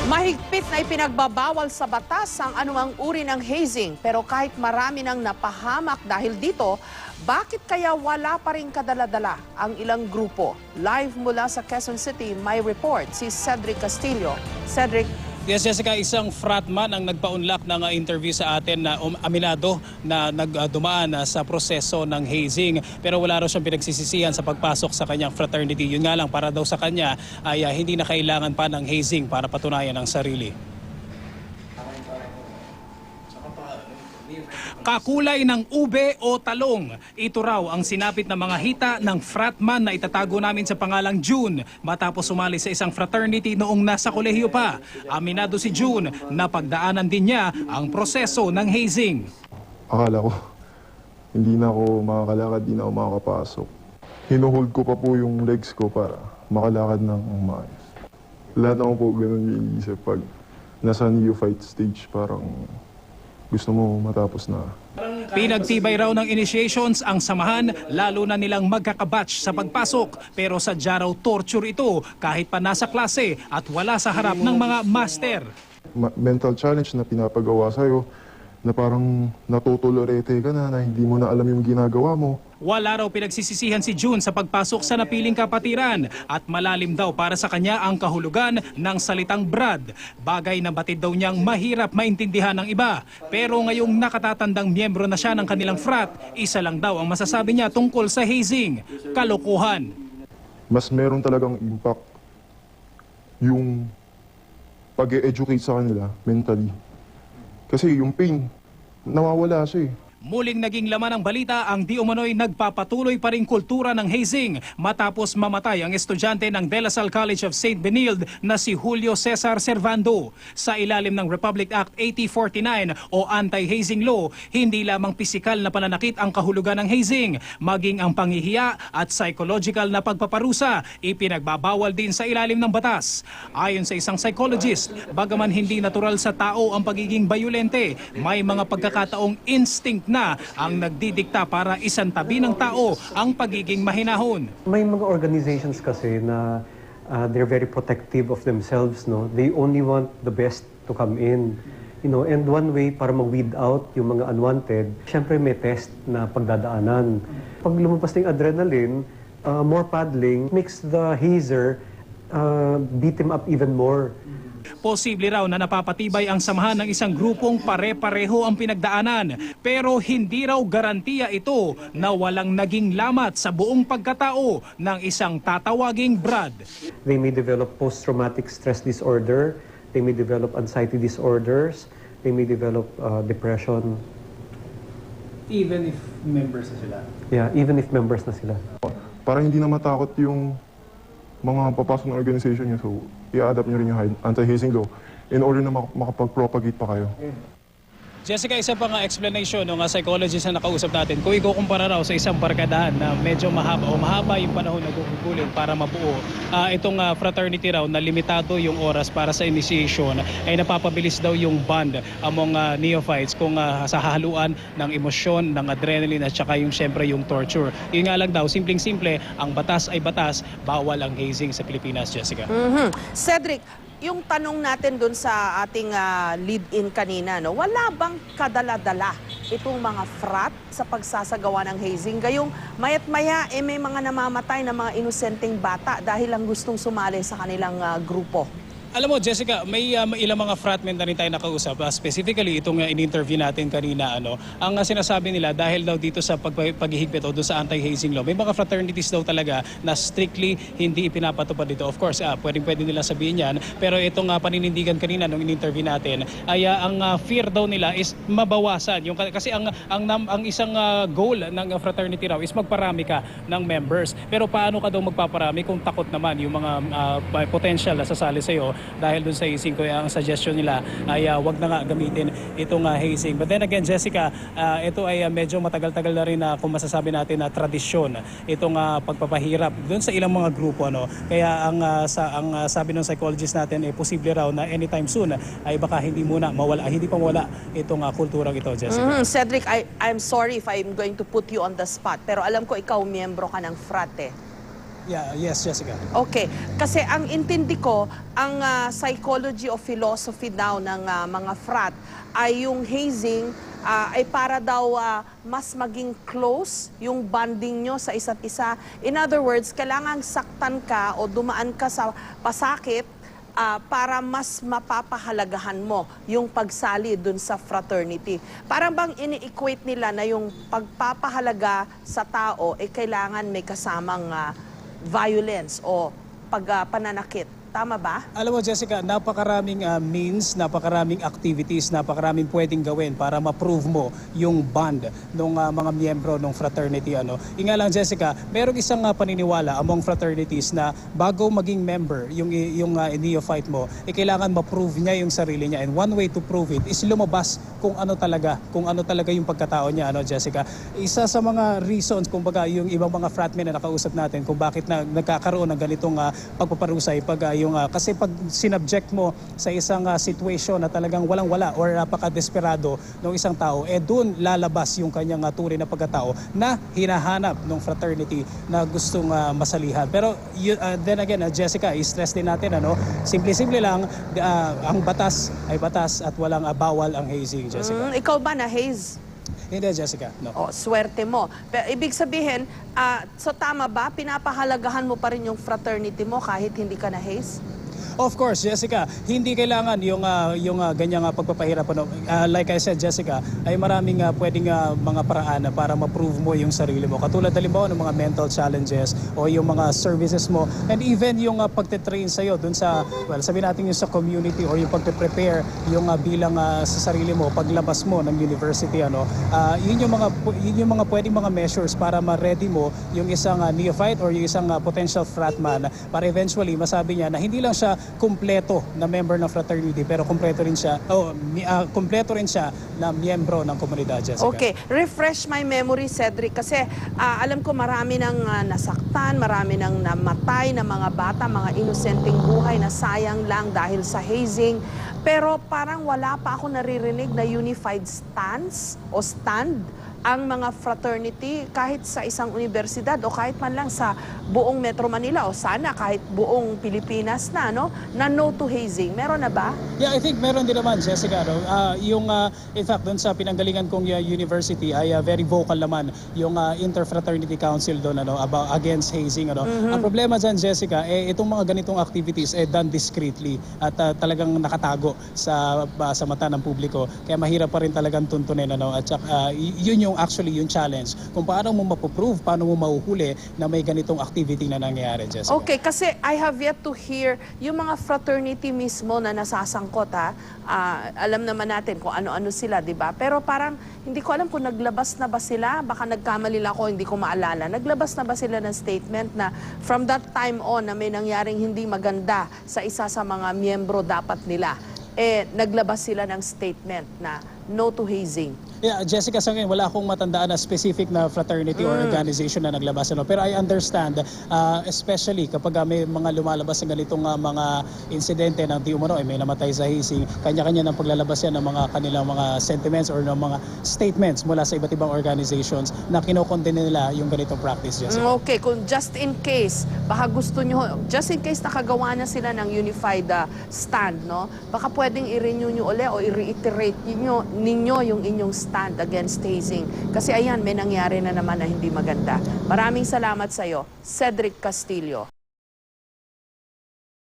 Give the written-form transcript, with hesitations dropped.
Mahigpit na ipinagbabawal sa batas ang anumang uri ng hazing. Pero kahit marami nang napahamak dahil dito, bakit kaya wala pa rin kadala-dala ang ilang grupo? Live mula sa Quezon City, may report si Cedric Castillo. Cedric. Yes, Jessica, isang fratman ang nagpaunlak ng interview sa atin na aminado na nagdumaan sa proseso ng hazing. Pero wala raw siyang pinagsisisihan sa pagpasok sa kanyang fraternity. Yun nga lang, para daw sa kanya ay hindi na kailangan pa ng hazing para patunayan ang sarili. Kakulay ng ube o talong. Ito raw ang sinapit na mga hita ng fratman na itatago namin sa pangalang June matapos sumali sa isang fraternity noong nasa kolehiyo pa. Aminado si June na pagdaanan din niya ang proseso ng hazing. Akala ko hindi na ako makakalakad, hindi na ako makakapasok. Hinuhold ko pa po yung legs ko para makalakad ng maayos. Lahat ako po ganun yung iisip pag nasa neophyte stage, parang gusto mo matapos na. Pinagtibay raw ng initiations ang samahan, lalo na nilang magkakabatch sa pagpasok. Pero sadya raw torture ito kahit pa nasa klase at wala sa harap ng mga master. Mental challenge na pinapagawa sa'yo na parang natutolorete ka na hindi mo na alam yung ginagawa mo. Wala raw pinagsisisihan si June sa pagpasok sa napiling kapatiran at malalim daw para sa kanya ang kahulugan ng salitang Brad. Bagay na batid daw niyang mahirap maintindihan ng iba. Pero ngayong nakatatandang miyembro na siya ng kanilang frat, isa lang daw ang masasabi niya tungkol sa hazing: kalokohan. Mas meron talagang impact yung pag-e-educate sa kanila mentally. Kasi yung pain, nawawala siya eh. Muling naging laman ng balita ang di umano'y nagpapatuloy pa ring kultura ng hazing matapos mamatay ang estudyante ng De La Salle College of St. Benilde na si Julio Cesar Servando. Sa ilalim ng Republic Act 8049 o Anti-Hazing Law, hindi lamang pisikal na pananakit ang kahulugan ng hazing, maging ang panghihiya at psychological na pagpaparusa ipinagbabawal din sa ilalim ng batas. Ayon sa isang psychologist, bagaman hindi natural sa tao ang pagiging bayolente, may mga pagkakataong instinct na ang nagdidikta para isantabi ng tao ang pagiging mahinahon. May mga organizations kasi na they're very protective of themselves, no? They only want the best to come in. You know, and one way para mag-weed out yung mga unwanted, syempre may test na pagdadaanan. Pag lumabas ng adrenaline, more paddling makes the hazer beat him up even more. Posible raw na napapatibay ang samahan ng isang grupong pare-pareho ang pinagdaanan, pero hindi raw garantiya ito na walang naging lamat sa buong pagkatao ng isang tatawaging Brad. They may develop post-traumatic stress disorder, they may develop anxiety disorders, they may develop depression. Even if members na sila? Yeah, even if members na sila. Para hindi na matakot yung mga papasok ng organization nyo, so i-adapt nyo rin yung anti-hazing law in order na makapag-propagate pa kayo. Jessica, isa pa nga explanation ng psychologist na nakausap natin, kung ikukumpara raw sa isang barkadahan na medyo mahaba yung panahon na guguguling para mabuo, itong fraternity raw na limitado yung oras para sa initiation ay napapabilis daw yung bond among neophytes kung sa haluan ng emosyon, ng adrenaline at saka yung syempre yung torture. Yun nga lang daw, simpleng-simple, ang batas ay batas, bawal ang hazing sa Pilipinas, Jessica. Cedric, yung tanong natin dun sa ating lead-in kanina, no? Wala bang kadala-dala itong mga frat sa pagsasagawa ng hazing? Gayong mayat maya, may mga namamatay na mga inosenteng bata dahil lang gustong sumali sa kanilang grupo. Alam mo, Jessica, may ilang mga fratmen na rin tayo nakausap. Specifically, itong in-interview natin kanina, ang sinasabi nila dahil daw dito sa paghihigpit o doon sa anti-hazing law, may mga fraternities daw talaga na strictly hindi ipinapatupad dito. Of course, pwede nila sabihin yan. Pero itong paninindigan kanina nung in-interview natin, ay ang fear daw nila is mabawasan. Kasi ang isang goal ng fraternity raw is magparami ka ng members. Pero paano ka daw magpaparami kung takot naman yung mga potential na sasali sa'yo? Dahil dun sa hazing, ang suggestion nila ay wag na nga gamitin itong hazing. But then again, Jessica, ito ay medyo matagal-tagal na rin kung masasabi natin na tradisyon itong pagpapahirap dun sa ilang mga grupo. Kaya ang sabi ng psychologist natin ay posible raw na anytime soon ay baka hindi pa mawala itong kulturang ito, Jessica. Cedric, I'm sorry if I'm going to put you on the spot, pero alam ko ikaw miyembro ka ng frat eh. Yes, Jessica. Okay, kasi ang intindi ko, ang psychology o philosophy daw ng mga frat ay yung hazing ay para daw mas maging close yung bonding nyo sa isa't isa. In other words, kailangang saktan ka o dumaan ka sa pasakit para mas mapapahalagahan mo yung pagsali dun sa fraternity. Parang bang ini-equate nila na yung pagpapahalaga sa tao kailangan may kasamang violence o pananakit. Tama ba? Alam mo, Jessica, napakaraming means, napakaraming activities, napakaraming pwedeng gawin para ma-prove mo yung bond ng mga miyembro ng fraternity. Inga lang, Jessica, merong isang paniniwala among fraternities na bago maging member yung neophyte mo, kailangan ma-prove niya yung sarili niya. And one way to prove it is lumabas kung ano talaga yung pagkatao niya, Jessica. Isa sa mga reasons, kumbaga, yung ibang mga fratmen na nakausap natin kung bakit nagkakaroon ng ganitong pagpaparusay kasi pag sinubject mo sa isang situation na talagang walang-wala or napaka-desperado ng isang tao, doon lalabas yung kanyang tunay na pagkatao na hinahanap ng fraternity na gustong masalihan. Pero then again, Jessica, i-stress din natin, simple-simple lang, ang batas ay batas at walang bawal ang hazing, Jessica. Ikaw ba na-haze? Hindi, Jessica, no. Swerte mo. Pero ibig sabihin, so tama ba, pinapahalagahan mo pa rin yung fraternity mo kahit hindi ka na-haze? Of course, Jessica, hindi kailangan yung ganyang pagpapahirap. Like I said, Jessica, ay maraming pwedeng mga paraan para ma-prove mo yung sarili mo. Katulad halimbawa ng mga mental challenges o yung mga services mo and even yung pagte-train sa'yo dun sa, sabihin natin yung sa community o yung pagpe-prepare yung bilang sa sarili mo paglabas mo ng university. Yun yung mga pwedeng mga measures para ma-ready mo yung isang neophyte or yung isang potential fratman para eventually masabi niya na hindi lang siya kumpleto na member ng fraternity pero kumpleto rin siya na miyembro ng komunidad, Jessica. Okay, refresh my memory, Cedric, kasi alam ko marami nang nasaktan, marami nang namatay na mga bata, mga inosenteng buhay na sayang lang dahil sa hazing. Pero parang wala pa ako naririnig na unified stance o stand ang mga fraternity kahit sa isang universidad o kahit man lang sa buong Metro Manila o sana kahit buong Pilipinas na no to hazing. Meron na ba? Yeah, I think meron din naman, Jessica. In fact, doon sa pinanggalingan kong university ay very vocal naman yung Interfraternity Council doon about against hazing. Ang problema dyan, Jessica, itong mga ganitong activities done discreetly at talagang nakatago sa mata ng publiko. Kaya mahirap pa rin talagang tuntunin. At yun yung actually yung challenge kung paano mo mapoprove, paano mo mahuhuli na may ganitong activity na nangyayari, Jessica. Okay, kasi I have yet to hear yung mga fraternity mismo na nasasangkot, alam naman natin kung ano-ano sila, di ba? Pero parang hindi ko alam kung naglabas na ba sila, baka nagkamali lang ako, hindi ko maalala. Naglabas na ba sila ng statement na from that time on na may nangyaring hindi maganda sa isa sa mga miyembro dapat nila, naglabas sila ng statement na no to hazing? Yeah, Jessica, sa ngayon, wala akong matandaan na specific na fraternity or organization na naglabas. Pero I understand, especially kapag may mga lumalabas ng ganitong mga insidente na di umano, may namatay sa hazing, kanya-kanya ng paglalabas yan ng mga kanilang mga sentiments or ng mga statements mula sa iba't ibang organizations na kinokondena nila yung ganitong practice, Jessica. Okay, kung just in case, baka gusto nyo, just in case nakagawa na sila ng unified stand, baka pwedeng i-renew nyo uli o i-reiterate ninyo yung inyong stand against hazing. Kasi ayan, may nangyari na naman na hindi maganda. Maraming salamat sa iyo, Cedric Castillo.